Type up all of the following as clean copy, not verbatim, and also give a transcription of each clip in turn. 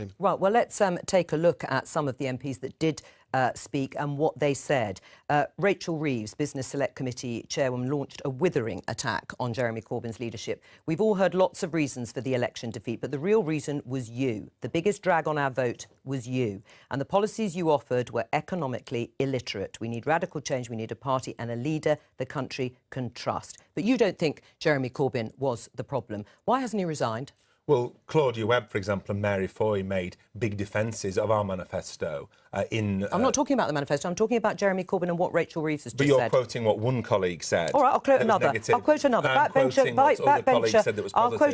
campaign. Well, let's take a look at some of the MPs that did speak and what they said. Rachel Reeves, Business Select Committee Chairwoman, launched a withering attack on Jeremy Corbyn's leadership. We've all heard lots of reasons for the election defeat, but the real reason was you. The biggest drag on our vote was you. And the policies you offered were economically illiterate. We need radical change, we need a party and a leader the country can trust. But you don't think Jeremy Corbyn was the problem. Why hasn't he resigned? Well, Claudia Webb, for example, and Mary Foy made big defences of our manifesto I'm not talking about the manifesto, I'm talking about Jeremy Corbyn and what Rachel Reeves has just said. But you're quoting what one colleague said. All right, I'll quote another. I'll quote another. I'll quote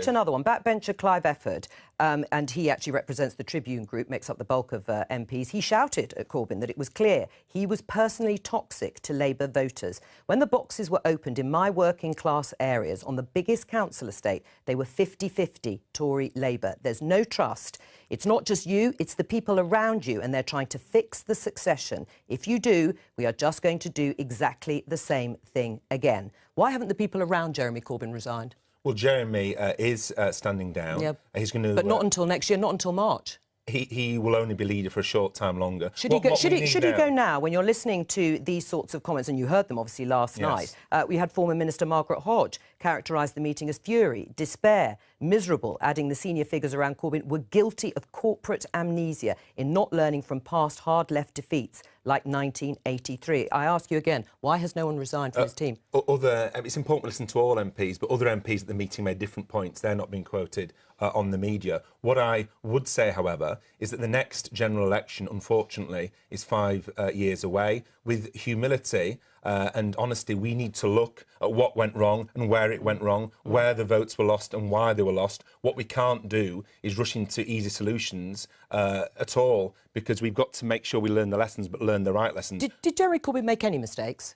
another one. Backbencher Clive Efford, and he actually represents the Tribune Group, makes up the bulk of MPs. He shouted at Corbyn that it was clear he was personally toxic to Labour voters. When the boxes were opened in my working class areas on the biggest council estate, they were 50-50 Tory Labour. There's no trust. It's not just you, it's the people around you, and they're trying to fix the succession. If you do, we are just going to do exactly the same thing again. Why haven't the people around Jeremy Corbyn resigned? Well, Jeremy is standing down. Yep. He's going to... But not until next year, not until March. He will only be leader for a short time longer. Should he go now, when you're listening to these sorts of comments, and you heard them obviously last night? We had former Minister Margaret Hodge characterise the meeting as fury, despair, miserable, adding the senior figures around Corbyn were guilty of corporate amnesia in not learning from past hard-left defeats like 1983. I ask you again, why has no one resigned from his team? It's important to listen to all MPs, but other MPs at the meeting made different points. They're not being quoted on the media. What I would say, however, is that the next general election, unfortunately, is 5 years away. With humility and honesty, we need to look at what went wrong and where it went wrong, where the votes were lost and why they were lost. What we can't do is rush into easy solutions at all, because we've got to make sure we learn the lessons, but learn the right lessons. Did Jeremy Corbyn make any mistakes?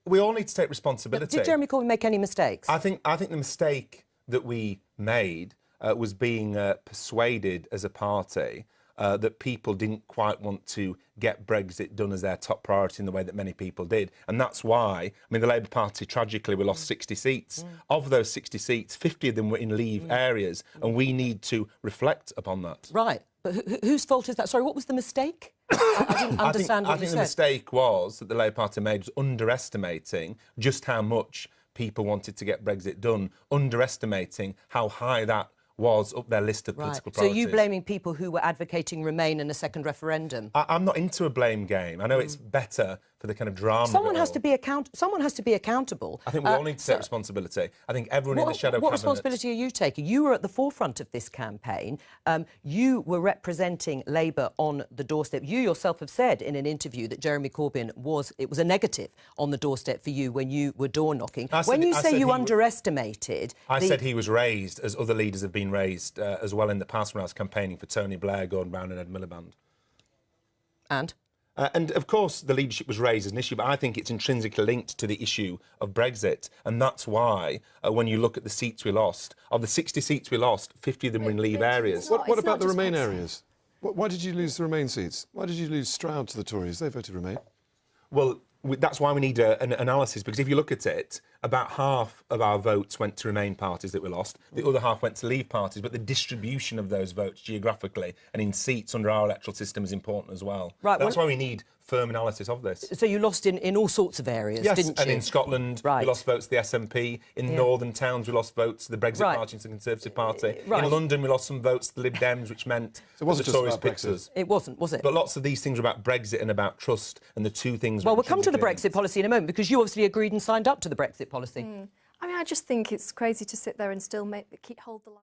We all need to take responsibility. Did Jeremy Corbyn make any mistakes? I think the mistake that we made was being persuaded as a party that people didn't quite want to get Brexit done as their top priority in the way that many people did. And that's why, I mean, the Labour Party, tragically, we lost 60 seats. Of those 60 seats, 50 of them were in Leave areas, and we need to reflect upon that. Right. But whose fault is that? Sorry, what was the mistake? I didn't understand what you said. I think the mistake was that the Labour Party made was underestimating just how much people wanted to get Brexit done, underestimating how high that was up their list of political priorities. So you blaming people who were advocating Remain and a second referendum? I'm not into a blame game. I know it's better for the kind of drama. Someone has to be accountable. I think we all need to take responsibility. I think everyone in the shadow cabinet... What responsibility are you taking? You were at the forefront of this campaign. You were representing Labour on the doorstep. You yourself have said in an interview that Jeremy Corbyn was a negative on the doorstep for you when you were door knocking. When you say you underestimated... I said he was raised, as other leaders have been raised as well in the past when I was campaigning for Tony Blair, Gordon Brown and Ed Miliband. And, of course, the leadership was raised as an issue, but I think it's intrinsically linked to the issue of Brexit. And that's why, when you look at the seats we lost, of the 60 seats we lost, 50 of them were in Leave areas. What about the Remain areas? Why did you lose the Remain seats? Why did you lose Stroud to the Tories? They voted Remain. Well, that's why we need an analysis, because if you look at it, about half of our votes went to Remain parties that we lost. The other half went to Leave parties, but the distribution of those votes geographically and in seats under our electoral system is important as well. Right. That's why we need firm analysis of this. So you lost in all sorts of areas, didn't you? And in Scotland, we lost votes to the SNP. In northern towns, we lost votes to the Brexit Party and to the Conservative Party. In London, we lost some votes to the Lib Dems, which meant so it wasn't the Tories picked us. It wasn't, was it? But lots of these things are about Brexit and about trust, and the two things... Well, we'll come to the Brexit policy in a moment, because you obviously agreed and signed up to the Brexit policy. I mean, I just think it's crazy to sit there and still hold the line.